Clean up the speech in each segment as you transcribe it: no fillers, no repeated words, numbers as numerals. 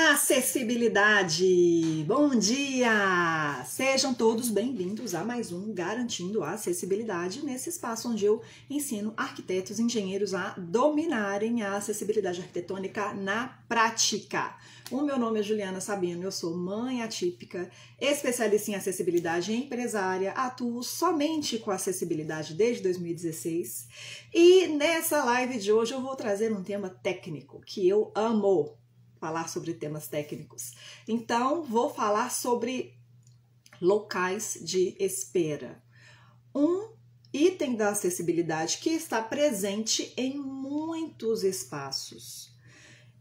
Acessibilidade! Bom dia! Sejam todos bem-vindos a mais um Garantindo a Acessibilidade, nesse espaço onde eu ensino arquitetos e engenheiros a dominarem a acessibilidade arquitetônica na prática. O meu nome é Juliana Sabino, eu sou mãe atípica, especialista em acessibilidade empresária, atuo somente com acessibilidade desde 2016 e nessa live de hoje eu vou trazer um tema técnico que eu amo. Falar sobre temas técnicos. Então, vou falar sobre locais de espera. Um item da acessibilidade que está presente em muitos espaços.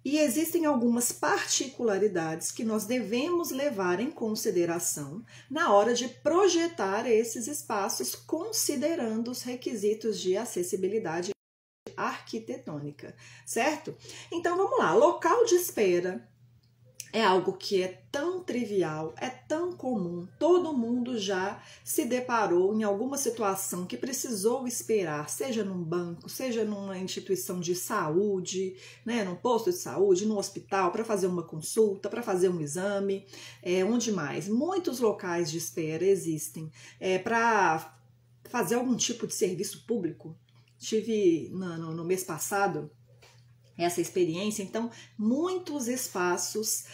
E existem algumas particularidades que nós devemos levar em consideração na hora de projetar esses espaços, considerando os requisitos de acessibilidade arquitetônica, certo? Então vamos lá, local de espera é algo que é tão trivial, é tão comum, todo mundo já se deparou em alguma situação que precisou esperar, seja num banco, seja numa instituição de saúde, né, num posto de saúde, num hospital, para fazer uma consulta, para fazer um exame, onde mais? Muitos locais de espera existem para fazer algum tipo de serviço público. Tive no mês passado essa experiência, então muitos espaços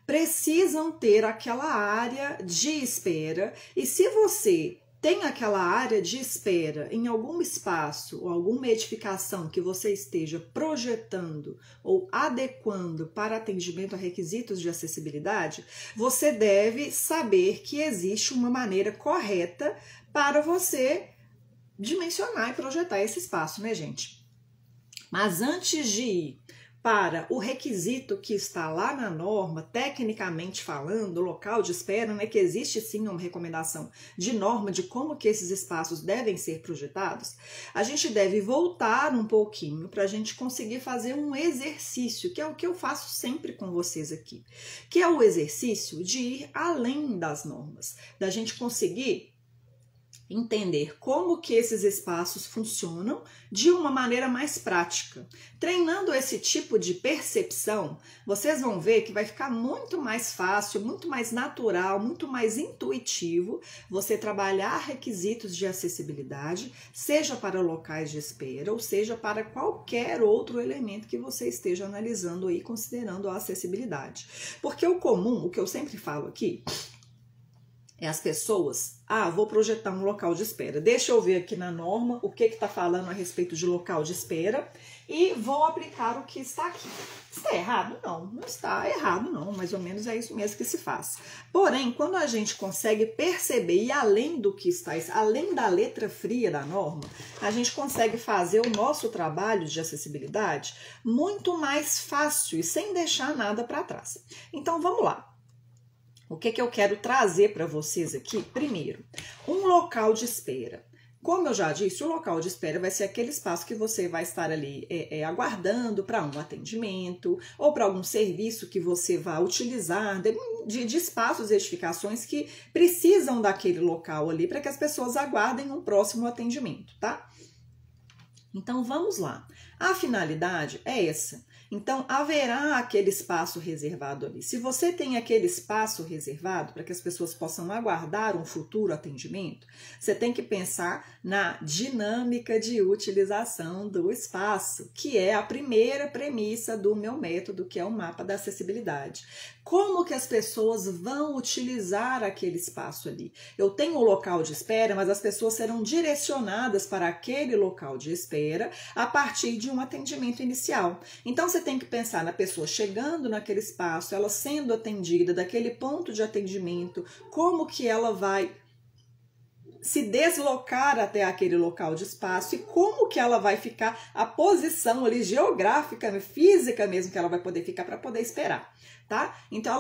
precisam ter aquela área de espera e se você tem aquela área de espera em algum espaço ou alguma edificação que você esteja projetando ou adequando para atendimento a requisitos de acessibilidade, você deve saber que existe uma maneira correta para você dimensionar e projetar esse espaço, né, gente? Mas antes de ir para o requisito que está lá na norma, tecnicamente falando, local de espera, né, que existe sim uma recomendação de norma de como que esses espaços devem ser projetados, a gente deve voltar um pouquinho para a gente conseguir fazer um exercício, que é o que eu faço sempre com vocês aqui, que é o exercício de ir além das normas, da gente conseguir entender como que esses espaços funcionam de uma maneira mais prática. Treinando esse tipo de percepção, vocês vão ver que vai ficar muito mais fácil, muito mais natural, muito mais intuitivo você trabalhar requisitos de acessibilidade, seja para locais de espera ou seja para qualquer outro elemento que você esteja analisando aí, considerando a acessibilidade. Porque o comum, o que eu sempre falo aqui, é as pessoas, vou projetar um local de espera. Deixa eu ver aqui na norma o que está falando a respeito de local de espera e vou aplicar o que está aqui. Está errado? Não, não está errado não, mais ou menos é isso mesmo que se faz. Porém, quando a gente consegue perceber e além do que está, além da letra fria da norma, a gente consegue fazer o nosso trabalho de acessibilidade muito mais fácil e sem deixar nada para trás. Então, vamos lá. O que eu quero trazer para vocês aqui? Primeiro, um local de espera. Como eu já disse, o local de espera vai ser aquele espaço que você vai estar ali aguardando para um atendimento ou para algum serviço que você vai utilizar, de espaços e edificações que precisam daquele local ali para que as pessoas aguardem um próximo atendimento, tá? Então, vamos lá. A finalidade é essa. Então, haverá aquele espaço reservado ali. Se você tem aquele espaço reservado para que as pessoas possam aguardar um futuro atendimento, você tem que pensar na dinâmica de utilização do espaço, que é a primeira premissa do meu método, que é o mapa da acessibilidade. Como que as pessoas vão utilizar aquele espaço ali? Eu tenho um local de espera, mas as pessoas serão direcionadas para aquele local de espera a partir de um atendimento inicial. Então, você tem que pensar na pessoa chegando naquele espaço, ela sendo atendida daquele ponto de atendimento, como que ela vai se deslocar até aquele local de espaço e como que ela vai ficar, a posição ali geográfica, física mesmo que ela vai poder ficar para poder esperar, tá? Então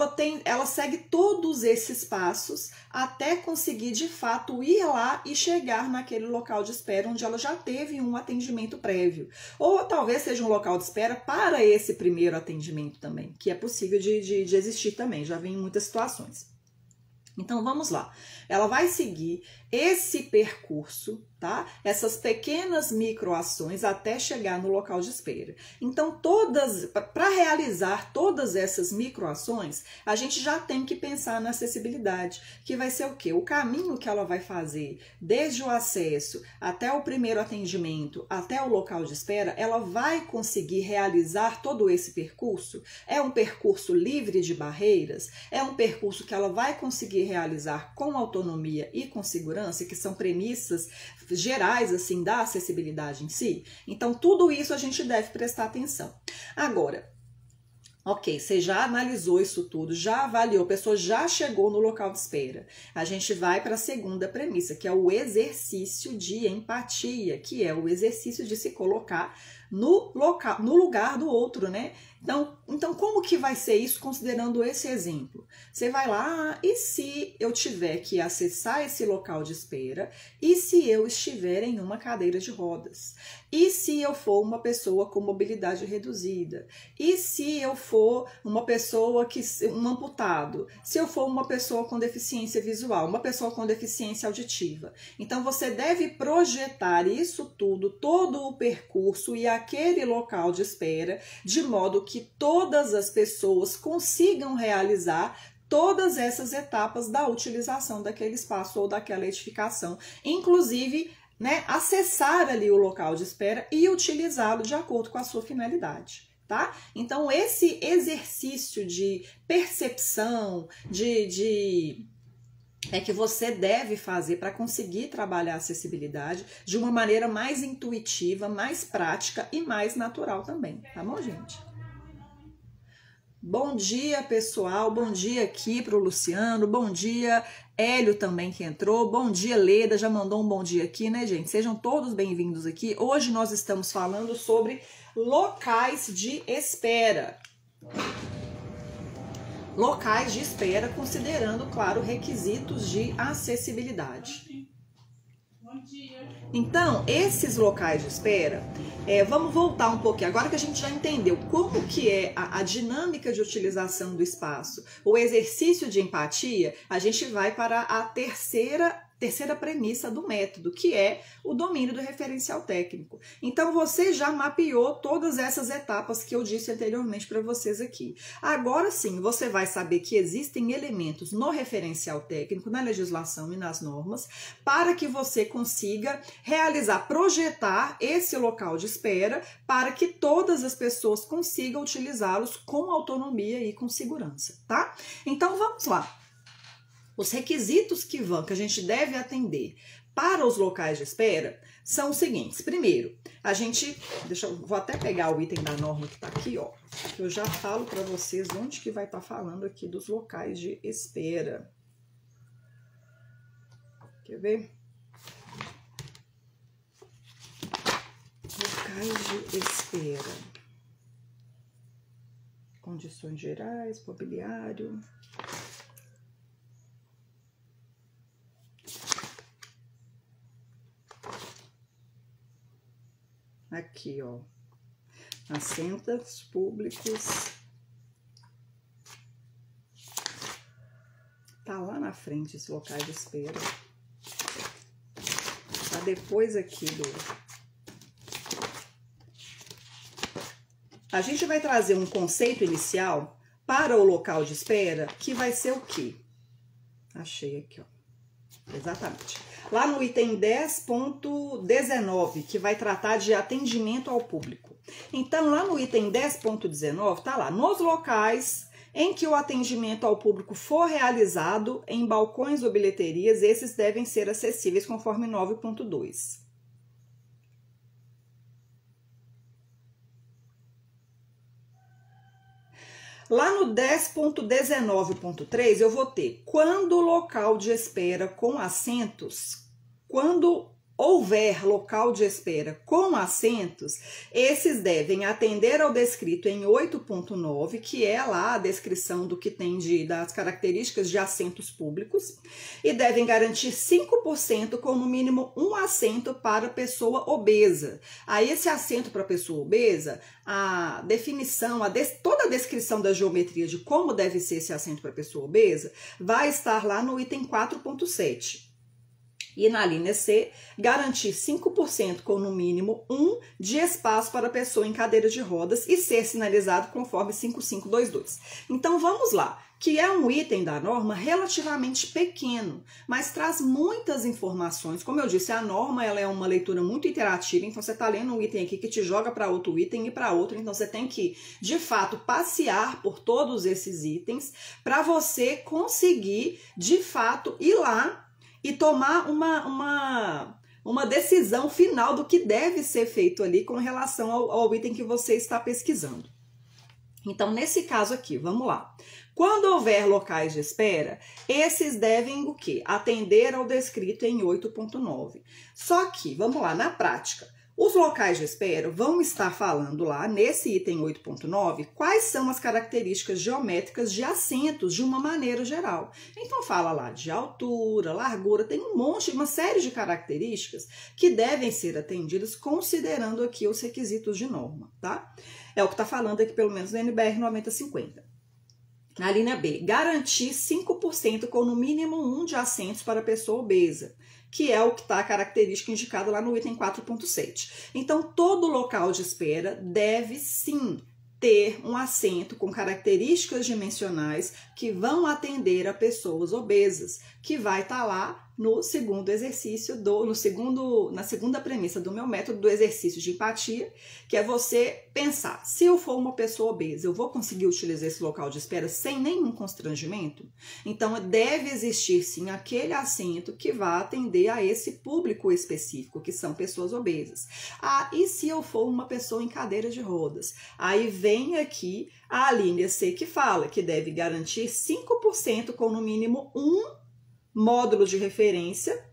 ela segue todos esses passos até conseguir de fato ir lá e chegar naquele local de espera onde ela já teve um atendimento prévio. Ou talvez seja um local de espera para esse primeiro atendimento também, que é possível de existir também, já vi em muitas situações. Então, vamos lá. Ela vai seguir esse percurso tá? Essas pequenas microações até chegar no local de espera. Então, para realizar todas essas microações, a gente já tem que pensar na acessibilidade, que vai ser o quê? O caminho que ela vai fazer, desde o acesso até o primeiro atendimento, até o local de espera, ela vai conseguir realizar todo esse percurso? É um percurso livre de barreiras? É um percurso que ela vai conseguir realizar com autonomia e com segurança, que são premissas gerais assim da acessibilidade em si? Então tudo isso a gente deve prestar atenção. Agora, ok, você já analisou isso tudo, já avaliou, a pessoa já chegou no local de espera. A gente vai para a segunda premissa, que é o exercício de empatia, que é o exercício de se colocar no lugar do outro, né? Então, como que vai ser isso considerando esse exemplo? Você vai lá, e se eu tiver que acessar esse local de espera, e se eu estiver em uma cadeira de rodas? E se eu for uma pessoa com mobilidade reduzida? E se eu for uma pessoa um amputado? Se eu for uma pessoa com deficiência visual, uma pessoa com deficiência auditiva? Então, você deve projetar isso tudo, todo o percurso e aquele local de espera, de modo que todas as pessoas consigam realizar todas essas etapas da utilização daquele espaço ou daquela edificação, inclusive, né, acessar ali o local de espera e utilizá-lo de acordo com a sua finalidade. Tá? Então, esse exercício de percepção, é que você deve fazer para conseguir trabalhar a acessibilidade de uma maneira mais intuitiva, mais prática e mais natural também, tá bom, gente? Bom dia, pessoal, bom dia aqui para o Luciano, bom dia, Hélio também que entrou, bom dia, Leda, já mandou um bom dia aqui, né, gente? Sejam todos bem-vindos aqui. Hoje nós estamos falando sobre locais de espera. Locais de espera, considerando, claro, requisitos de acessibilidade. Então, esses locais de espera, vamos voltar um pouquinho, agora que a gente já entendeu como que é a dinâmica de utilização do espaço, o exercício de empatia, a gente vai para a terceira premissa do método, que é o domínio do referencial técnico. Então, você já mapeou todas essas etapas que eu disse anteriormente para vocês aqui. Agora sim, você vai saber que existem elementos no referencial técnico, na legislação e nas normas, para que você consiga realizar, projetar esse local de espera para que todas as pessoas consigam utilizá-los com autonomia e com segurança, tá? Então, vamos lá. Os requisitos que a gente deve atender para os locais de espera são os seguintes. Primeiro, vou até pegar o item da norma que está aqui, ó, que eu já falo para vocês onde que vai estar falando aqui dos locais de espera. Quer ver? Locais de espera. Condições gerais, mobiliário. Aqui, ó, assentos públicos, tá lá na frente esse local de espera, tá depois aqui A gente vai trazer um conceito inicial para o local de espera, que vai ser o quê? Achei aqui, ó, exatamente. Lá no item 10.19, que vai tratar de atendimento ao público. Então, lá no item 10.19, tá lá, nos locais em que o atendimento ao público for realizado em balcões ou bilheterias, esses devem ser acessíveis conforme 9.2. Lá no 10.19.3 eu vou ter quando o local de espera com assentos, quando houver local de espera com assentos, esses devem atender ao descrito em 8.9, que é lá a descrição do que tem das características de assentos públicos, e devem garantir 5% com no mínimo um assento para pessoa obesa. Aí esse assento para pessoa obesa, a definição, toda a descrição da geometria de como deve ser esse assento para pessoa obesa, vai estar lá no item 4.7. E na linha C, garantir 5% com no mínimo 1 de espaço para pessoa em cadeira de rodas e ser sinalizado conforme 5522. Então vamos lá, que é um item da norma relativamente pequeno, mas traz muitas informações. Como eu disse, a norma ela é uma leitura muito interativa, então você está lendo um item aqui que te joga para outro item e para outro, então você tem que, de fato, passear por todos esses itens para você conseguir, de fato, ir lá e tomar uma decisão final do que deve ser feito ali com relação ao item que você está pesquisando. Então, nesse caso aqui, vamos lá. Quando houver locais de espera, esses devem o quê? Atender ao descrito em 8.9. Só que, vamos lá, na prática, os locais de espera vão estar falando lá, nesse item 8.9, quais são as características geométricas de assentos de uma maneira geral. Então fala lá de altura, largura, tem uma série de características que devem ser atendidas considerando aqui os requisitos de norma, tá? É o que está falando aqui, pelo menos, no NBR 9050. Na linha B, garantir 5% com no mínimo 1 de assentos para pessoa obesa, que é o que está a característica indicada lá no item 4.7. Então, todo local de espera deve sim ter um assento com características dimensionais que vão atender a pessoas obesas, que vai estar lá no segundo exercício, na segunda premissa do meu método do exercício de empatia, que é você pensar, se eu for uma pessoa obesa, eu vou conseguir utilizar esse local de espera sem nenhum constrangimento? Então, deve existir sim aquele assento que vai atender a esse público específico, que são pessoas obesas. Ah, e se eu for uma pessoa em cadeira de rodas? Aí vem aqui a linha C que fala que deve garantir 5% com no mínimo 1 módulo de referência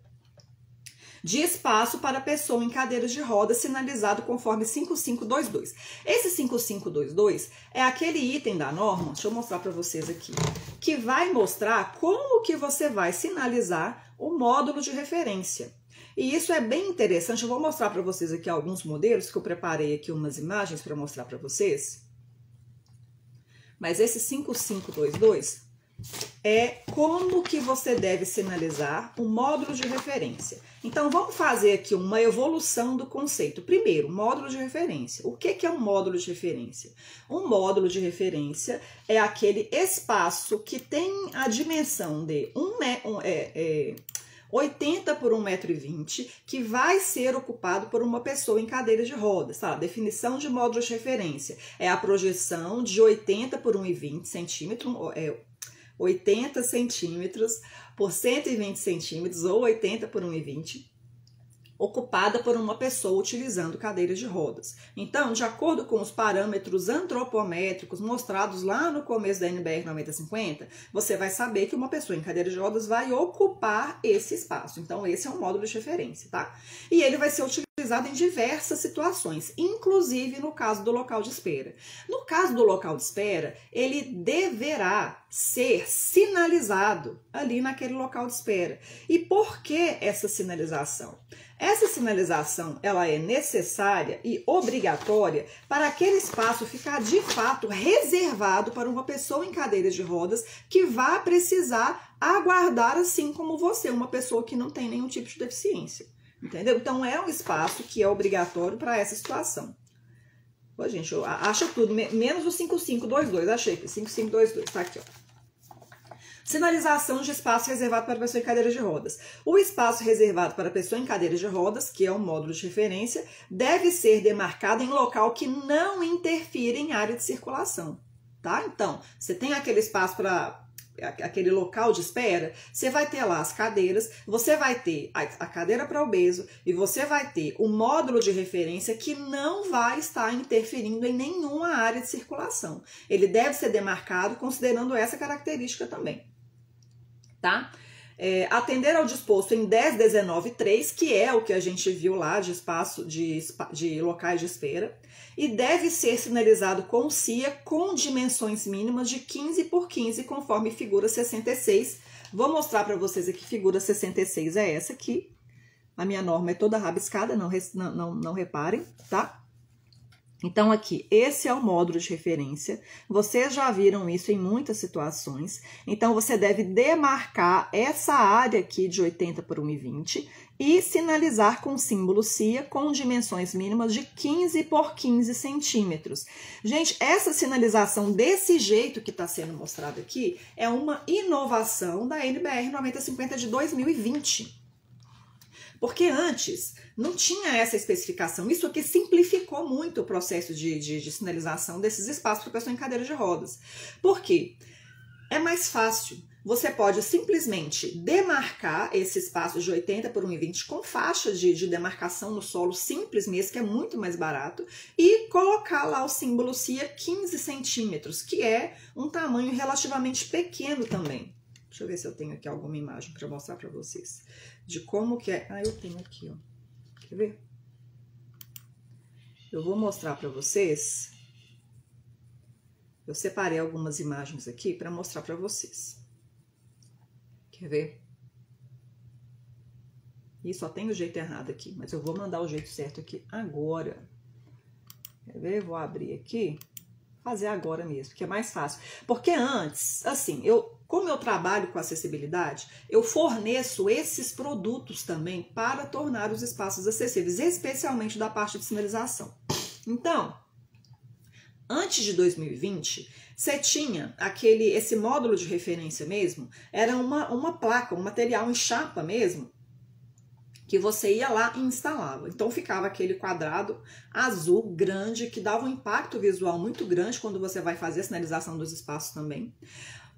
de espaço para pessoa em cadeiras de rodas sinalizado conforme 5522. Esse 5522 é aquele item da norma, deixa eu mostrar para vocês aqui, que vai mostrar como que você vai sinalizar o módulo de referência. E isso é bem interessante, eu vou mostrar para vocês aqui alguns modelos, que eu preparei aqui umas imagens para mostrar para vocês. Mas esse 5522 é como que você deve sinalizar o módulo de referência. Então, vamos fazer aqui uma evolução do conceito. Primeiro, módulo de referência. O que é um módulo de referência? Um módulo de referência é aquele espaço que tem a dimensão de 80 por 1,20 m, que vai ser ocupado por uma pessoa em cadeira de rodas. Tá? A definição de módulo de referência é a projeção de 80 por 1,20 cm, 80 centímetros por 120 centímetros ou 80 por 1,20, ocupada por uma pessoa utilizando cadeiras de rodas. Então, de acordo com os parâmetros antropométricos mostrados lá no começo da NBR 9050, você vai saber que uma pessoa em cadeira de rodas vai ocupar esse espaço. Então, esse é um módulo de referência, tá? E ele vai ser utilizado em diversas situações, inclusive no caso do local de espera. No caso do local de espera, ele deverá ser sinalizado ali naquele local de espera. E por que essa sinalização? Essa sinalização ela é necessária e obrigatória para aquele espaço ficar de fato reservado para uma pessoa em cadeira de rodas que vai precisar aguardar, assim como você, uma pessoa que não tem nenhum tipo de deficiência. Entendeu? Então é um espaço que é obrigatório para essa situação. Pô, gente, eu acho tudo, menos o 5522, achei que 5522, tá aqui, ó. Sinalização de espaço reservado para pessoa em cadeira de rodas. O espaço reservado para pessoa em cadeira de rodas, que é um módulo de referência, deve ser demarcado em local que não interfira em área de circulação, tá? Então, você tem aquele espaço para aquele local de espera, você vai ter lá as cadeiras, você vai ter a cadeira para obeso e você vai ter o módulo de referência que não vai estar interferindo em nenhuma área de circulação. Ele deve ser demarcado considerando essa característica também. Tá? Atender ao disposto em 10.19.3, que é o que a gente viu lá de espaço de locais de espera, e deve ser sinalizado com CIA com dimensões mínimas de 15 por 15, conforme figura 66. Vou mostrar para vocês aqui, figura 66 é essa aqui. A minha norma é toda rabiscada, não reparem, tá? Então aqui, esse é o módulo de referência, vocês já viram isso em muitas situações, então você deve demarcar essa área aqui de 80 por 1,20 e sinalizar com o símbolo CIA com dimensões mínimas de 15 por 15 centímetros. Gente, essa sinalização desse jeito que está sendo mostrado aqui é uma inovação da NBR 9050 de 2020. Porque antes não tinha essa especificação. Isso aqui simplificou muito o processo de sinalização desses espaços para pessoa em cadeira de rodas. Por quê? É mais fácil. Você pode simplesmente demarcar esse espaço de 80 por 1,20 com faixa de demarcação no solo simples mesmo, que é muito mais barato, e colocar lá o símbolo CIA 15 centímetros, que é um tamanho relativamente pequeno também. Deixa eu ver se eu tenho aqui alguma imagem para mostrar para vocês de como que é. Ah, eu tenho aqui, ó. Quer ver? Eu vou mostrar para vocês. Eu separei algumas imagens aqui para mostrar para vocês. Quer ver? E só tem o jeito errado aqui, mas eu vou mandar o jeito certo aqui agora. Quer ver? Vou abrir aqui. Fazer agora mesmo, que é mais fácil. Porque antes, assim, como eu trabalho com acessibilidade, eu forneço esses produtos também para tornar os espaços acessíveis, especialmente da parte de sinalização. Então, antes de 2020, você tinha esse módulo de referência mesmo, era uma placa, um material em chapa mesmo, que você ia lá e instalava. Então ficava aquele quadrado azul grande que dava um impacto visual muito grande quando você vai fazer a sinalização dos espaços também.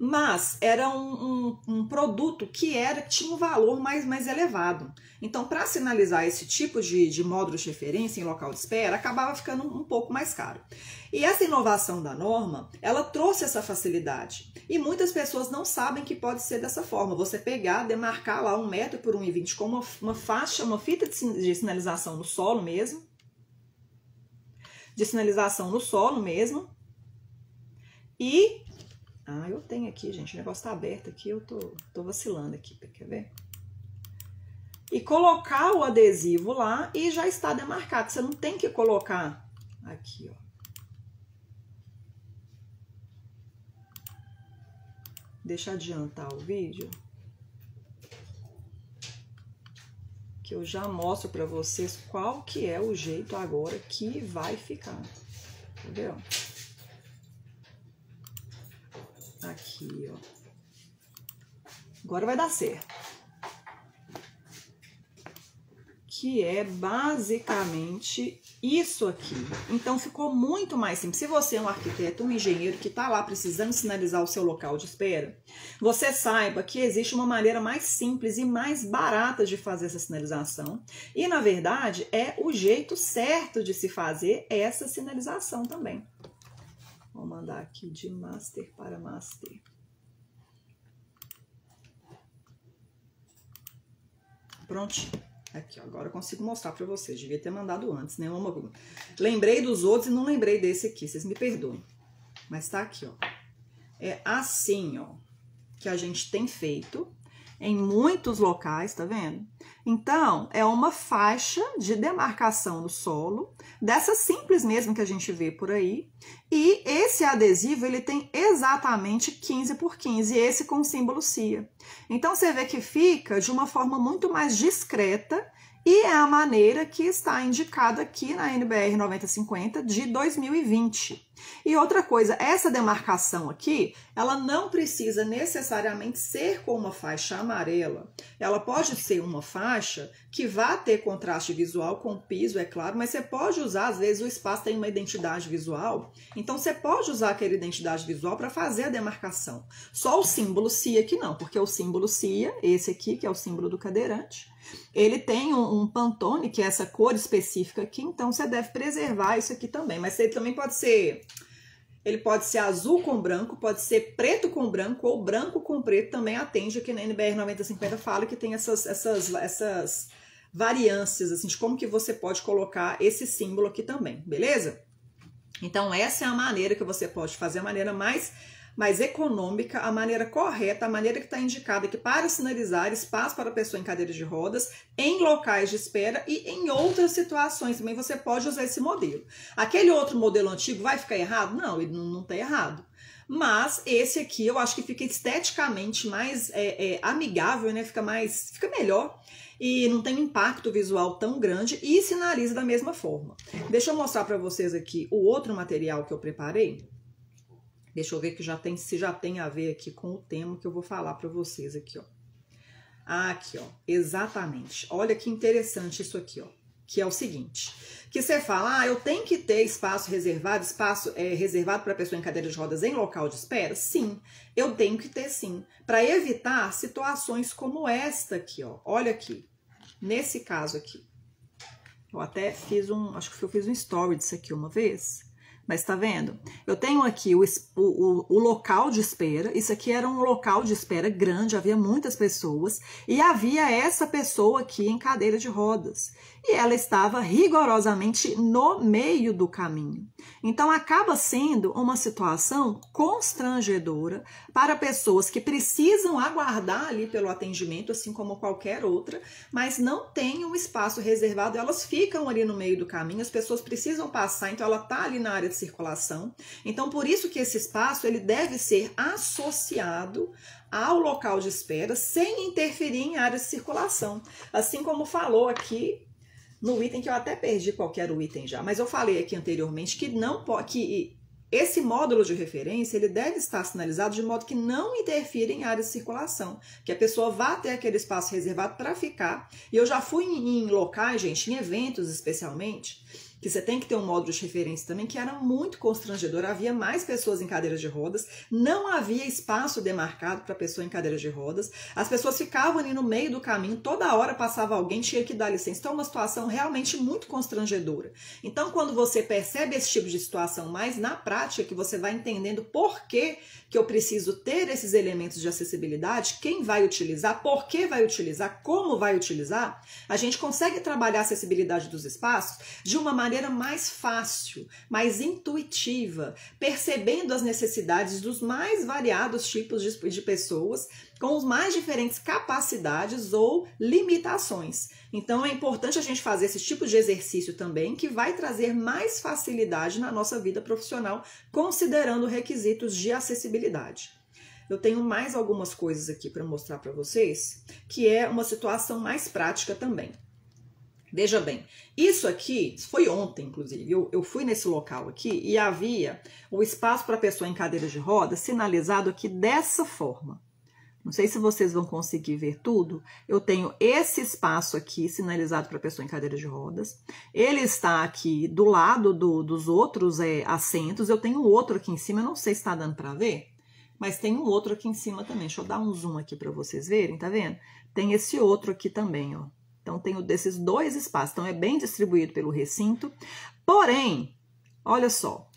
Mas era um produto que tinha um valor mais elevado. Então, para sinalizar esse tipo de módulo de referência em local de espera, acabava ficando um pouco mais caro. E essa inovação da norma, ela trouxe essa facilidade. E muitas pessoas não sabem que pode ser dessa forma. Você pegar, demarcar lá 1 metro por 1,20 com uma faixa, uma fita de sinalização no solo mesmo. De sinalização no solo mesmo. E... Ah, eu tenho aqui, gente, o negócio tá aberto aqui, eu tô vacilando aqui, quer ver? E colocar o adesivo lá e já está demarcado, você não tem que colocar aqui, ó. Deixa eu adiantar o vídeo, que eu já mostro pra vocês qual que é o jeito agora que vai ficar, entendeu? Aqui, ó. Agora vai dar certo. Que é basicamente isso aqui. Então ficou muito mais simples. Se você é um arquiteto, um engenheiro que está lá precisando sinalizar o seu local de espera, você saiba que existe uma maneira mais simples e mais barata de fazer essa sinalização. E, na verdade, é o jeito certo de se fazer essa sinalização também. Vou mandar aqui de master para master. Prontinho. Aqui, ó, agora eu consigo mostrar para vocês. Devia ter mandado antes, né? Lembrei dos outros e não lembrei desse aqui. Vocês me perdoem. Mas tá aqui, ó. É assim, ó, que a gente tem feito em muitos locais, tá vendo? Então, é uma faixa de demarcação no solo, dessa simples mesmo que a gente vê por aí, e esse adesivo, ele tem exatamente 15 por 15, esse com o símbolo CIA. Então, você vê que fica de uma forma muito mais discreta, e é a maneira que está indicada aqui na NBR 9050 de 2020. E outra coisa, essa demarcação aqui, ela não precisa necessariamente ser com uma faixa amarela. Ela pode ser uma faixa que vá ter contraste visual com o piso, é claro, mas você pode usar, às vezes o espaço tem uma identidade visual, então você pode usar aquela identidade visual para fazer a demarcação. Só o símbolo CIA aqui não, porque o símbolo CIA, esse aqui, que é o símbolo do cadeirante, ele tem um Pantone, que é essa cor específica aqui, então você deve preservar isso aqui também. Mas ele também pode ser, ele pode ser azul com branco, pode ser preto com branco ou branco com preto, também atende aqui na NBR 9050, fala que tem essas variâncias, assim, de como que você pode colocar esse símbolo aqui também, beleza? Então essa é a maneira que você pode fazer, a maneira mais mais econômica, a maneira correta, a maneira que está indicada aqui para sinalizar espaço para a pessoa em cadeira de rodas, em locais de espera e em outras situações também você pode usar esse modelo. Aquele outro modelo antigo vai ficar errado? Não, ele não está errado. Mas esse aqui eu acho que fica esteticamente mais amigável, né? Fica melhor e não tem um impacto visual tão grande e sinaliza da mesma forma. Deixa eu mostrar para vocês aqui o outro material que eu preparei. Deixa eu ver que se já tem a ver aqui com o tema que eu vou falar para vocês aqui, ó. Aqui, ó, exatamente. Olha que interessante isso aqui, ó. Que é o seguinte, que você fala, eu tenho que ter espaço reservado para pessoa em cadeira de rodas em local de espera? Sim, eu tenho que ter sim, para evitar situações como esta aqui, ó. Olha aqui, nesse caso aqui. Eu até acho que eu fiz um story disso aqui uma vez. Mas tá vendo? Eu tenho aqui o local de espera. Isso aqui era um local de espera grande, havia muitas pessoas. E havia essa pessoa aqui em cadeira de rodas. E ela estava rigorosamente no meio do caminho. Então, acaba sendo uma situação constrangedora para pessoas que precisam aguardar ali pelo atendimento, assim como qualquer outra, mas não tem um espaço reservado. Elas ficam ali no meio do caminho, as pessoas precisam passar, então ela está ali na área de circulação. Então, por isso que esse espaço ele deve ser associado ao local de espera, sem interferir em área de circulação. Assim como falou aqui no item, que eu até perdi qual que era o item já, mas eu falei aqui anteriormente que esse módulo de referência ele deve estar sinalizado de modo que não interfira em área de circulação, que a pessoa vá ter aquele espaço reservado para ficar. E eu já fui em locais, gente, em eventos especialmente, que você tem que ter um módulo de referência também, que era muito constrangedor. Havia mais pessoas em cadeiras de rodas, não havia espaço demarcado para pessoa em cadeira de rodas, as pessoas ficavam ali no meio do caminho, toda hora passava alguém, tinha que dar licença. Então, é uma situação realmente muito constrangedora. Então, quando você percebe esse tipo de situação mais na prática, que você vai entendendo por que eu preciso ter esses elementos de acessibilidade, quem vai utilizar, por que vai utilizar, como vai utilizar, a gente consegue trabalhar a acessibilidade dos espaços de uma maneira mais fácil, mais intuitiva, percebendo as necessidades dos mais variados tipos de pessoas, com as mais diferentes capacidades ou limitações. Então é importante a gente fazer esse tipo de exercício também, que vai trazer mais facilidade na nossa vida profissional, considerando requisitos de acessibilidade. Eu tenho mais algumas coisas aqui para mostrar para vocês, que é uma situação mais prática também. Veja bem, isso aqui foi ontem, inclusive, eu fui nesse local aqui e havia o espaço para pessoa em cadeira de rodas sinalizado aqui dessa forma. Não sei se vocês vão conseguir ver tudo. Eu tenho esse espaço aqui sinalizado para pessoa em cadeira de rodas. Ele está aqui do lado dos outros assentos. Eu tenho outro aqui em cima, eu não sei se está dando para ver, mas tem um outro aqui em cima também. Deixa eu dar um zoom aqui para vocês verem, tá vendo? Tem esse outro aqui também, ó. Então, tenho desses dois espaços. Então, é bem distribuído pelo recinto. Porém, olha só.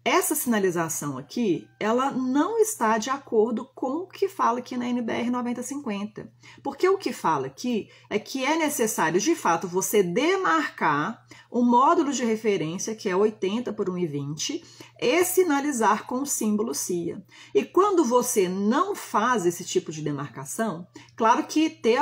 Essa sinalização aqui, ela não está de acordo com o que fala aqui na NBR 9050. Porque o que fala aqui é que é necessário, de fato, você demarcar o módulo de referência, que é 80 por 1,20, e sinalizar com o símbolo CIA. E quando você não faz esse tipo de demarcação, claro que ter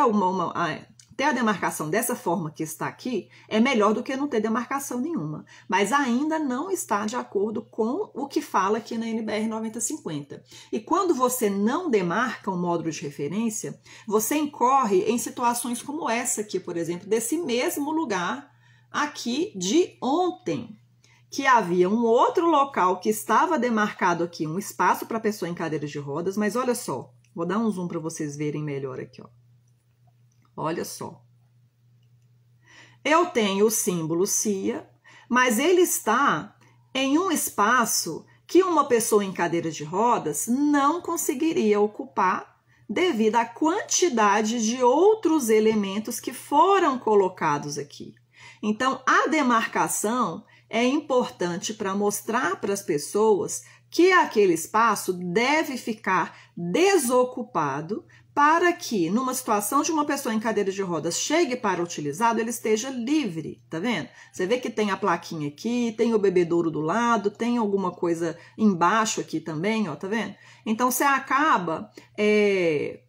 a demarcação dessa forma que está aqui é melhor do que não ter demarcação nenhuma, mas ainda não está de acordo com o que fala aqui na NBR 9050. E quando você não demarca um módulo de referência, você incorre em situações como essa aqui, por exemplo, desse mesmo lugar aqui de ontem, que havia um outro local que estava demarcado aqui, um espaço para pessoa em cadeira de rodas, mas olha só, vou dar um zoom para vocês verem melhor aqui, ó. Olha só. Eu tenho o símbolo CIA, mas ele está em um espaço que uma pessoa em cadeira de rodas não conseguiria ocupar devido à quantidade de outros elementos que foram colocados aqui. Então, a demarcação é importante para mostrar para as pessoas que aquele espaço deve ficar desocupado para que, numa situação de uma pessoa em cadeira de rodas chegue para o utilizado, ele esteja livre, tá vendo? Você vê que tem a plaquinha aqui, tem o bebedouro do lado, tem alguma coisa embaixo aqui também, ó, tá vendo? Então, você acaba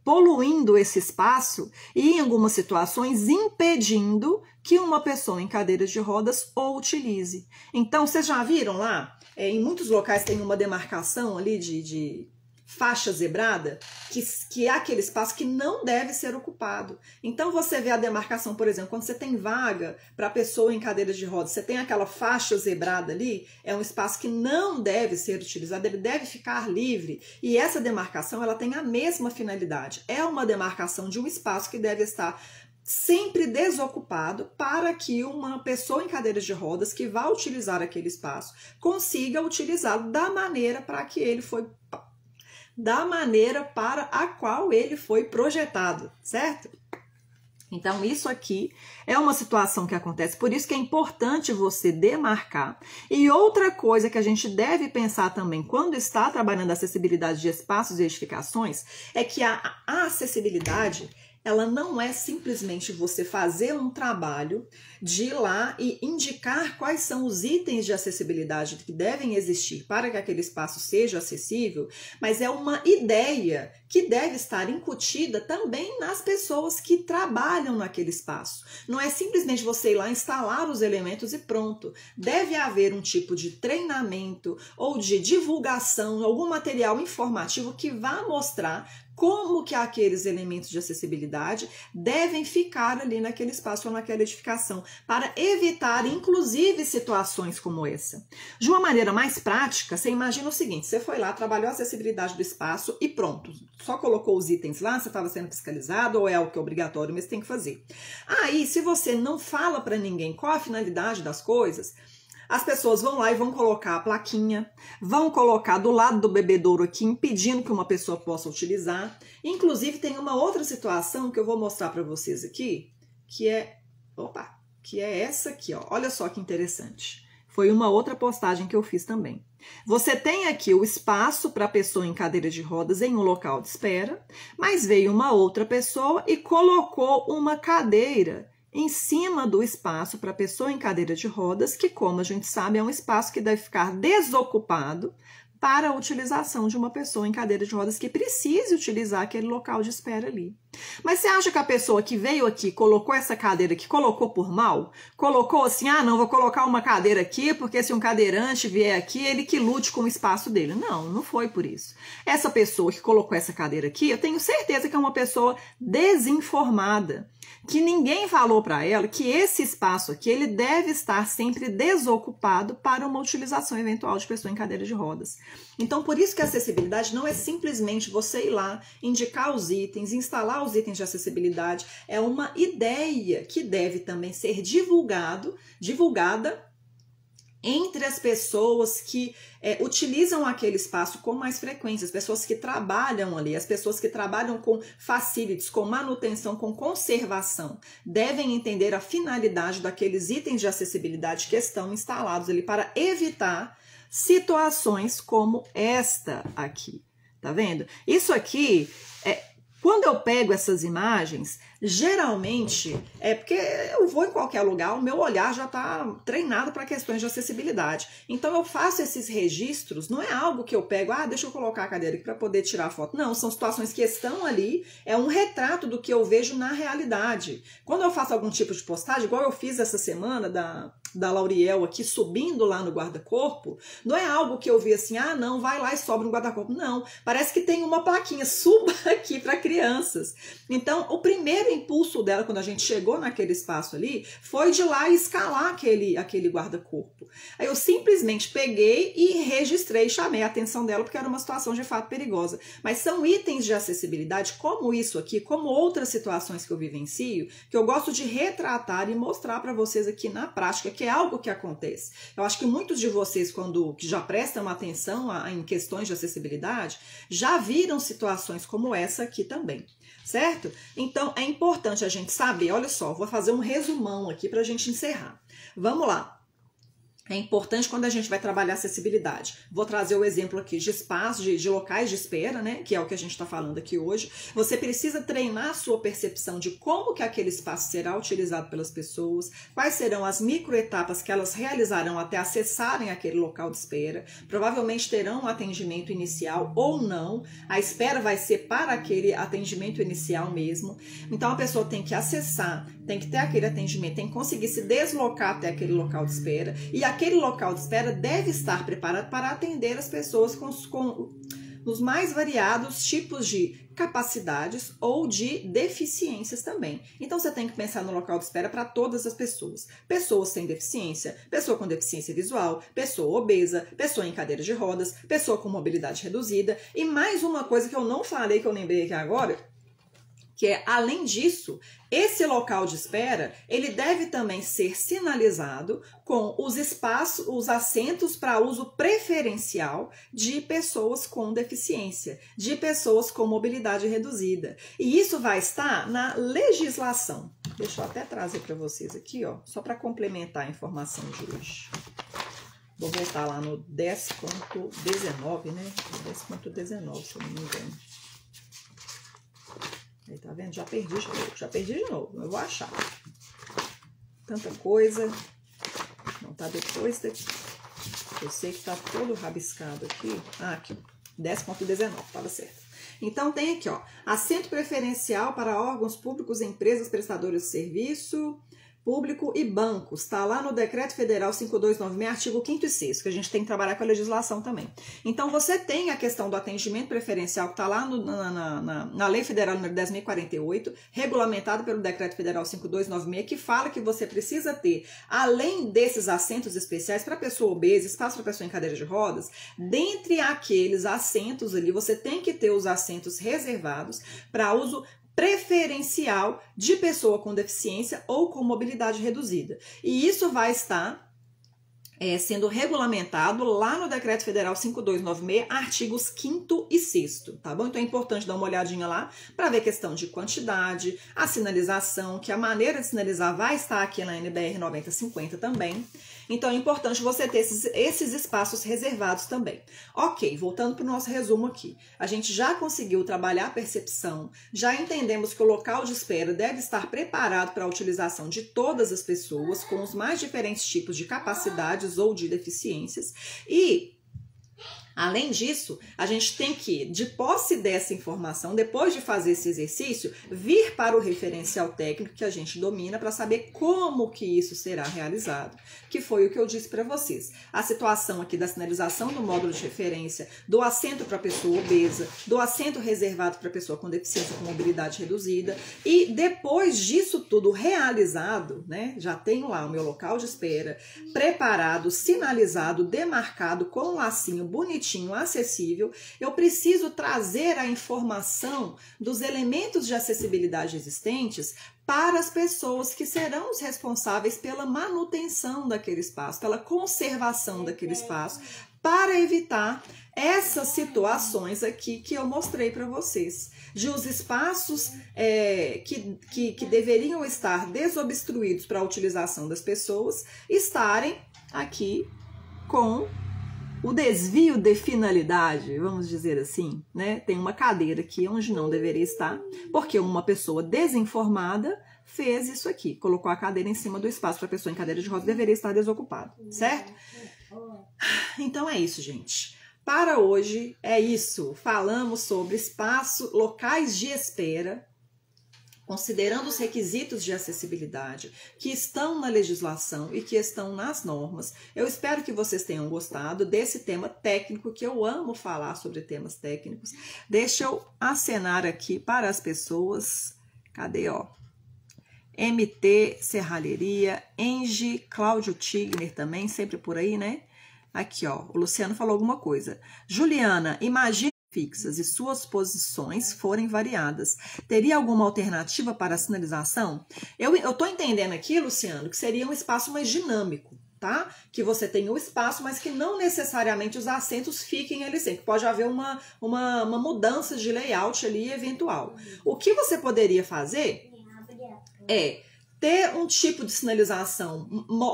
poluindo esse espaço e, em algumas situações, impedindo que uma pessoa em cadeira de rodas o utilize. Então, vocês já viram lá? Em muitos locais tem uma demarcação ali de faixa zebrada, que é aquele espaço que não deve ser ocupado. Então, você vê a demarcação, por exemplo, quando você tem vaga para pessoa em cadeira de rodas, você tem aquela faixa zebrada ali, é um espaço que não deve ser utilizado, ele deve ficar livre. E essa demarcação, ela tem a mesma finalidade. É uma demarcação de um espaço que deve estar sempre desocupado para que uma pessoa em cadeiras de rodas que vá utilizar aquele espaço consiga utilizá-lo da maneira para a qual ele foi projetado, certo? Então, isso aqui é uma situação que acontece, por isso que é importante você demarcar. E outra coisa que a gente deve pensar também quando está trabalhando a acessibilidade de espaços e edificações é que a acessibilidade, ela não é simplesmente você fazer um trabalho de ir lá e indicar quais são os itens de acessibilidade que devem existir para que aquele espaço seja acessível, mas é uma ideia que deve estar incutida também nas pessoas que trabalham naquele espaço. Não é simplesmente você ir lá instalar os elementos e pronto. Deve haver um tipo de treinamento ou de divulgação, algum material informativo que vá mostrar como que aqueles elementos de acessibilidade devem ficar ali naquele espaço ou naquela edificação, para evitar, inclusive, situações como essa. De uma maneira mais prática, você imagina o seguinte, você foi lá, trabalhou a acessibilidade do espaço e pronto, só colocou os itens lá, você estava sendo fiscalizado, ou é algo que é obrigatório, mas tem que fazer. Aí, se você não fala para ninguém qual a finalidade das coisas, as pessoas vão lá e vão colocar a plaquinha, vão colocar do lado do bebedouro aqui, impedindo que uma pessoa possa utilizar. Inclusive, tem uma outra situação que eu vou mostrar para vocês aqui, que é essa aqui, ó. Olha só que interessante. Foi uma outra postagem que eu fiz também. Você tem aqui o espaço para a pessoa em cadeira de rodas em um local de espera, mas veio uma outra pessoa e colocou uma cadeira em cima do espaço para a pessoa em cadeira de rodas, que, como a gente sabe, é um espaço que deve ficar desocupado para a utilização de uma pessoa em cadeira de rodas que precise utilizar aquele local de espera ali. Mas você acha que a pessoa que veio aqui, colocou essa cadeira aqui, colocou por mal? Colocou assim, ah, não, vou colocar uma cadeira aqui, porque se um cadeirante vier aqui, ele que lute com o espaço dele. Não, não foi por isso. Essa pessoa que colocou essa cadeira aqui, eu tenho certeza que é uma pessoa desinformada, que ninguém falou para ela que esse espaço aqui, ele deve estar sempre desocupado para uma utilização eventual de pessoa em cadeira de rodas. Então, por isso que a acessibilidade não é simplesmente você ir lá, indicar os itens, instalar os itens de acessibilidade, é uma ideia que deve também ser divulgada entre as pessoas que utilizam aquele espaço com mais frequência, as pessoas que trabalham ali, as pessoas que trabalham com facilities, com manutenção, com conservação, devem entender a finalidade daqueles itens de acessibilidade que estão instalados ali para evitar situações como esta aqui, tá vendo? Isso aqui, quando eu pego essas imagens, geralmente é porque eu vou em qualquer lugar, o meu olhar já está treinado para questões de acessibilidade. Então eu faço esses registros, não é algo que eu pego, deixa eu colocar a cadeira aqui para poder tirar a foto. Não, são situações que estão ali, é um retrato do que eu vejo na realidade. Quando eu faço algum tipo de postagem, igual eu fiz essa semana da Lauriel aqui subindo lá no guarda-corpo, não é algo que eu vi assim, não, vai lá e sobe no guarda-corpo. Não, parece que tem uma plaquinha, suba aqui para crianças. Então, o primeiro impulso dela, quando a gente chegou naquele espaço ali, foi de lá escalar aquele guarda-corpo. Aí eu simplesmente peguei e registrei, chamei a atenção dela, porque era uma situação de fato perigosa. Mas são itens de acessibilidade, como isso aqui, como outras situações que eu vivencio, que eu gosto de retratar e mostrar para vocês aqui na prática, que é algo que acontece. Eu acho que muitos de vocês, que já prestam atenção em questões de acessibilidade, já viram situações como essa aqui também. Certo? Então, é importante a gente saber, olha só, vou fazer um resumão aqui para a gente encerrar. Vamos lá. É importante quando a gente vai trabalhar acessibilidade. Vou trazer o exemplo aqui de espaços, de locais de espera, né? Que é o que a gente está falando aqui hoje. Você precisa treinar a sua percepção de como que aquele espaço será utilizado pelas pessoas, quais serão as microetapas que elas realizarão até acessarem aquele local de espera. Provavelmente terão um atendimento inicial ou não. A espera vai ser para aquele atendimento inicial mesmo. Então a pessoa tem que acessar, tem que ter aquele atendimento, tem que conseguir se deslocar até aquele local de espera. E aquele local de espera deve estar preparado para atender as pessoas com os mais variados tipos de capacidades ou de deficiências também. Então você tem que pensar no local de espera para todas as pessoas. Pessoas sem deficiência, pessoa com deficiência visual, pessoa obesa, pessoa em cadeira de rodas, pessoa com mobilidade reduzida. E mais uma coisa que eu não falei, que eu lembrei aqui agora, que é, além disso, esse local de espera, ele deve também ser sinalizado com os espaços, os assentos para uso preferencial de pessoas com deficiência, de pessoas com mobilidade reduzida. E isso vai estar na legislação. Deixa eu até trazer para vocês aqui, ó, só para complementar a informação de hoje. Vou voltar lá no 10.19, né? 10.19, se eu não me engano. Aí, tá vendo? Já perdi de novo, eu vou achar. Tanta coisa. Não tá depois daqui. Eu sei que tá todo rabiscado aqui. Ah, aqui, 10.19, tava certo. Então tem aqui, ó, assento preferencial para órgãos públicos, empresas prestadoras de serviço público e bancos, está lá no Decreto Federal 5296, artigo 5º e 6º, que a gente tem que trabalhar com a legislação também. Então, você tem a questão do atendimento preferencial, que está lá na Lei Federal número 10.048, regulamentado pelo Decreto Federal 5296, que fala que você precisa ter, além desses assentos especiais para pessoa obesa, espaço para pessoa em cadeira de rodas, dentre aqueles assentos ali, você tem que ter os assentos reservados para uso preferencial de pessoa com deficiência ou com mobilidade reduzida. E isso vai estar sendo regulamentado lá no Decreto Federal 5296, artigos 5º e 6º, tá bom? Então é importante dar uma olhadinha lá para ver questão de quantidade, a sinalização, que a maneira de sinalizar vai estar aqui na NBR 9050 também. Então é importante você ter esses espaços reservados também. Ok, voltando para o nosso resumo aqui. A gente já conseguiu trabalhar a percepção, já entendemos que o local de espera deve estar preparado para a utilização de todas as pessoas, com os mais diferentes tipos de capacidades ou de deficiências. E além disso, a gente tem que, de posse dessa informação, depois de fazer esse exercício, vir para o referencial técnico que a gente domina para saber como que isso será realizado, que foi o que eu disse para vocês. A situação aqui da sinalização do módulo de referência, do assento para pessoa obesa, do assento reservado para pessoa com deficiência com mobilidade reduzida, e depois disso tudo realizado, né, já tenho lá o meu local de espera preparado, sinalizado, demarcado com um lacinho bonitinho, acessível, eu preciso trazer a informação dos elementos de acessibilidade existentes para as pessoas que serão os responsáveis pela manutenção daquele espaço, pela conservação daquele espaço, para evitar essas situações aqui que eu mostrei para vocês, de os espaços que deveriam estar desobstruídos para a utilização das pessoas estarem aqui com o desvio de finalidade, vamos dizer assim, né? Tem uma cadeira aqui onde não deveria estar, porque uma pessoa desinformada fez isso aqui, colocou a cadeira em cima do espaço para a pessoa em cadeira de rodas, deveria estar desocupado, certo? Então é isso, gente. Para hoje é isso. Falamos sobre locais de espera, considerando os requisitos de acessibilidade que estão na legislação e que estão nas normas. Eu espero que vocês tenham gostado desse tema técnico, que eu amo falar sobre temas técnicos. Deixa eu acenar aqui para as pessoas. Cadê, ó? MT Serralheria, Engie, Cláudio Tigner também, sempre por aí, né? Aqui, ó, o Luciano falou alguma coisa. Juliana, imagine fixas e suas posições forem variadas. Teria alguma alternativa para a sinalização? Eu tô entendendo aqui, Luciano, que seria um espaço mais dinâmico, tá? Que você tem o espaço, mas que não necessariamente os assentos fiquem ali sempre. Pode haver uma mudança de layout ali eventual. O que você poderia fazer é ter um tipo de sinalização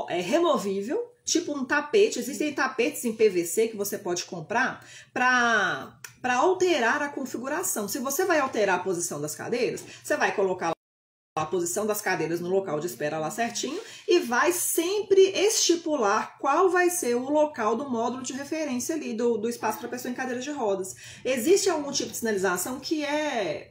removível, tipo um tapete. Existem tapetes em PVC que você pode comprar para alterar a configuração. Se você vai alterar a posição das cadeiras, você vai colocar a posição das cadeiras no local de espera lá certinho e vai sempre estipular qual vai ser o local do módulo de referência ali do espaço para pessoa em cadeira de rodas. Existe algum tipo de sinalização que é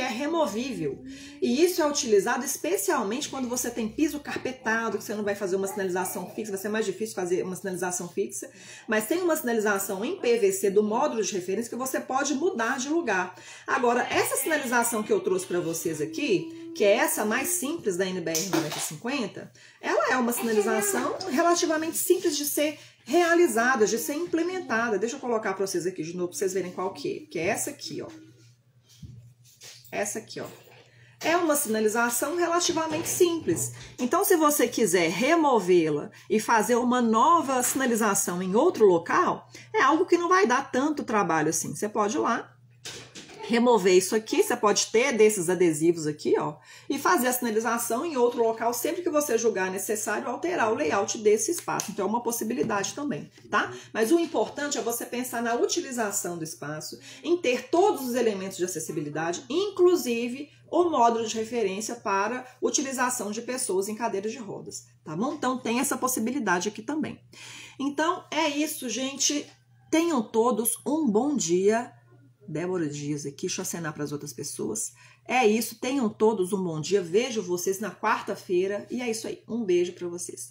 removível, e isso é utilizado especialmente quando você tem piso carpetado, que você não vai fazer uma sinalização fixa, vai ser mais difícil fazer uma sinalização fixa, mas tem uma sinalização em PVC do módulo de referência que você pode mudar de lugar. Agora, essa sinalização que eu trouxe para vocês aqui, que é essa mais simples da NBR 9050, ela é uma sinalização relativamente simples de ser realizada, de ser implementada. Deixa eu colocar para vocês aqui de novo, para vocês verem qual que é essa aqui, ó. Essa aqui, ó. É uma sinalização relativamente simples. Então, se você quiser removê-la e fazer uma nova sinalização em outro local, é algo que não vai dar tanto trabalho assim. Você pode ir lá, remover isso aqui, você pode ter desses adesivos aqui, ó, e fazer a sinalização em outro local sempre que você julgar necessário alterar o layout desse espaço. Então é uma possibilidade também, tá? Mas o importante é você pensar na utilização do espaço, em ter todos os elementos de acessibilidade, inclusive o módulo de referência para utilização de pessoas em cadeiras de rodas, tá bom? Então tem essa possibilidade aqui também. Então é isso, gente. Tenham todos um bom dia. Débora Dias aqui, deixa eu acenar para as outras pessoas. É isso, tenham todos um bom dia. Vejo vocês na quarta-feira e é isso aí. Um beijo para vocês.